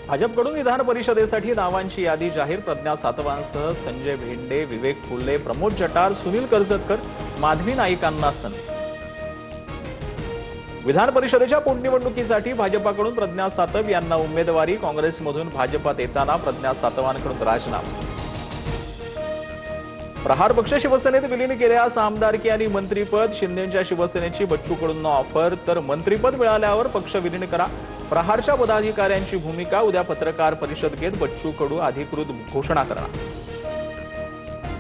भाजपकडून विधान परिषदेसाठी नावांची यादी जाहीर. प्रज्ञा सातवांसह संजय भेंडे, विवेक फुले, प्रमोद जटार, सुनील कर्जतकर, माधवी नाईकांना संधी. विधान परिषदेच्या पोटनिवडणुकीसाठी भाजपकडून प्रज्ञा सातव यांना उमेदवारी. काँग्रेसमधून भाजपात येताना प्रज्ञा सातवांकडून राजीनामा. प्रहार पक्ष शिवसेनेत विलीन केल्यास आमदारकी आणि मंत्रीपद. शिंदेंच्या शिवसेनेची बच्चू कडूंना ऑफर, तर मंत्रीपद मिळाल्यावर पक्ष विलीन करा. प्रहारच्या पदाधिकाऱ्यांची भूमिका. उद्या पत्रकार परिषद घेत बच्चू कडू अधिकृत घोषणा करणार.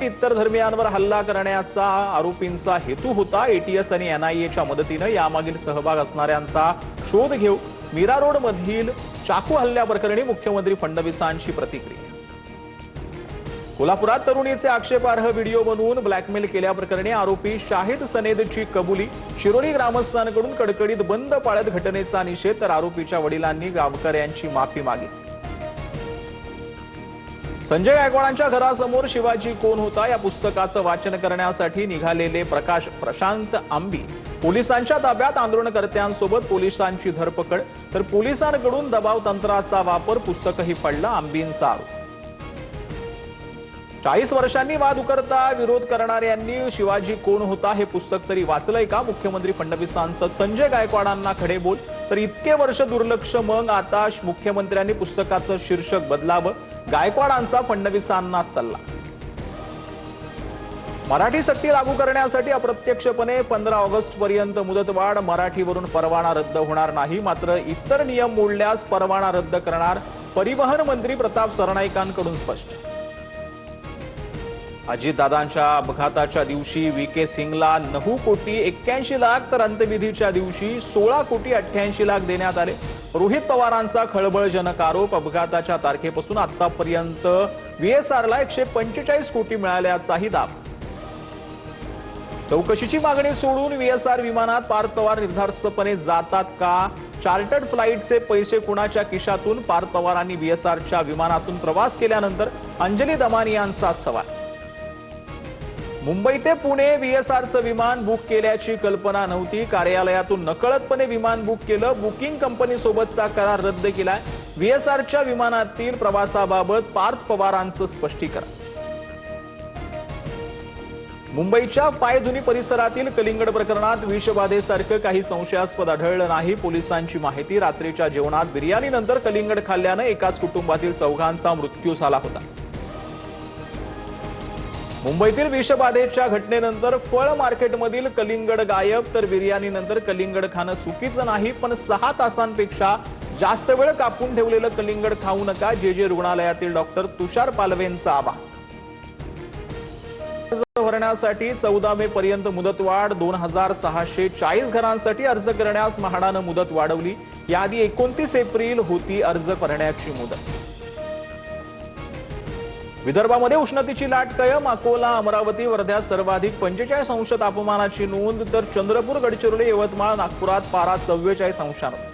इतर धर्मियांवर हल्ला करण्याचा आरोपींचा हेतू होता. एटीएस आणि एनआयएच्या मदतीने यामागील सहभाग असणाऱ्यांचा शोध घेऊ. मीरा रोड मधील चाकू हल्ल्याप्रकरणी मुख्यमंत्री फडणवीसांची प्रतिक्रिया. कोल्हापुरात तरुणीचे आक्षेपार्ह व्हिडिओ बनवून ब्लॅकमेल केल्याप्रकरणी आरोपी शाहिद सनेदची कबुली. शिरोली ग्रामस्थांकडून कडकडीत बंद पाळत घटनेचा निषेध, तर आरोपीच्या वडिलांनी गावकऱ्यांची माफी मागितली. संजय गायकवाडांच्या घरासमोर शिवाजी कोण होता या पुस्तकाचं वाचन करण्यासाठी निघालेले प्रशांत आंबी पोलिसांच्या ताब्यात. आंदोलनकर्त्यांसोबत पोलिसांची धरपकड, तर पोलिसांकडून दबाव तंत्राचा वापर. पुस्तकही पडलं. आंबींचा आरोप. 40 वर्षांनी वाद उकरता विरोध करणाऱ्यांनी शिवाजी कोण होता हे पुस्तक तरी वाचलंय का? मुख्यमंत्री फडणवीसांचं संजय गायकवाडांना खडे बोल. तर इतके वर्ष दुर्लक्ष, मग आता मुख्यमंत्र्यांनी पुस्तकाचं शीर्षक बदलावं. गायकवाडांचा फडणवीसांना सल्ला. मराठी सक्ती लागू करण्यासाठी अप्रत्यक्षपणे 15 ऑगस्ट पर्यंत मुदतवाढ. मराठीवरून परवाना रद्द होणार नाही, मात्र इतर नियम मोडल्यास परवाना रद्द करणार. परिवहन मंत्री प्रताप सरनाईकांकडून स्पष्ट. अजितदादांच्या अपघाताच्या दिवशी व्हीके सिंगला 9 कोटी 81 लाख, तर अंत्यविधीच्या दिवशी 16 कोटी 88 लाख देण्यात आले. रोहित पवारांचा खळबळजनक आरोप. अपघाताच्या तारखेपासून आतापर्यंत व्हीएसआरला 145 कोटी मिळाल्याचाही दावा. चौकशीची मागणी सोडून व्हीएसआर विमानात पार्थ पवार निर्धास्तपणे जातात का? चार्टर्ड फ्लाईटचे पैसे कुणाच्या खिशातून? पार्थ पवारांनी व्हीएसआरच्या विमानातून प्रवास केल्यानंतर अंजली दमानी यांचा सवाल. मुंबई ते पुणे व्हीएसआरचं विमान बुक केल्याची कल्पना नव्हती. कार्यालयातून नकळतपणे विमान बुक केलं. बुकिंग कंपनीसोबतचा करार रद्द केलाय. व्हीएसआरच्या विमानातील प्रवासाबाबत पार्थ पवारांचं स्पष्टीकरण. मुंबईच्या पायधुनी परिसरातील कलिंगड प्रकरणात विषबाधेसारखं काही संशयास्पद आढळलं नाही. पोलिसांची माहिती. रात्रीच्या जेवणात बिर्याणीनंतर कलिंगड खाल्ल्यानं एकाच कुटुंबातील 4घांचा मृत्यू झाला होता. मुंबईतील विषबाधेच्या घटनेनंतर फळ मार्केटमधील कलिंगड गायब, तर बिर्याणीनंतर कलिंगड खाणं चुकीचं नाही, पण 6 तासांपेक्षा जास्त वेळ कापून ठेवलेलं कलिंगड खाऊ नका. जे रुग्णालयातील डॉक्टर तुषार पालवेंचं आवाहन. अर्ज भरण्यासाठी 14 मे पर्यंत मुदतवाढ. 2640 घरांसाठी अर्ज करण्यास म्हाडानं मुदत वाढवली. याआधी 29 एप्रिल होती अर्ज भरण्याची मुदत. विदर्भामध्ये उष्णतेची लाट कायम. अकोला, अमरावती, वर्ध्यात सर्वाधिक 45 अंश तापमानाची नोंद, तर चंद्रपूर, गडचिरोली, यवतमाळ, नागपुरात पारा 44 अंशांवर.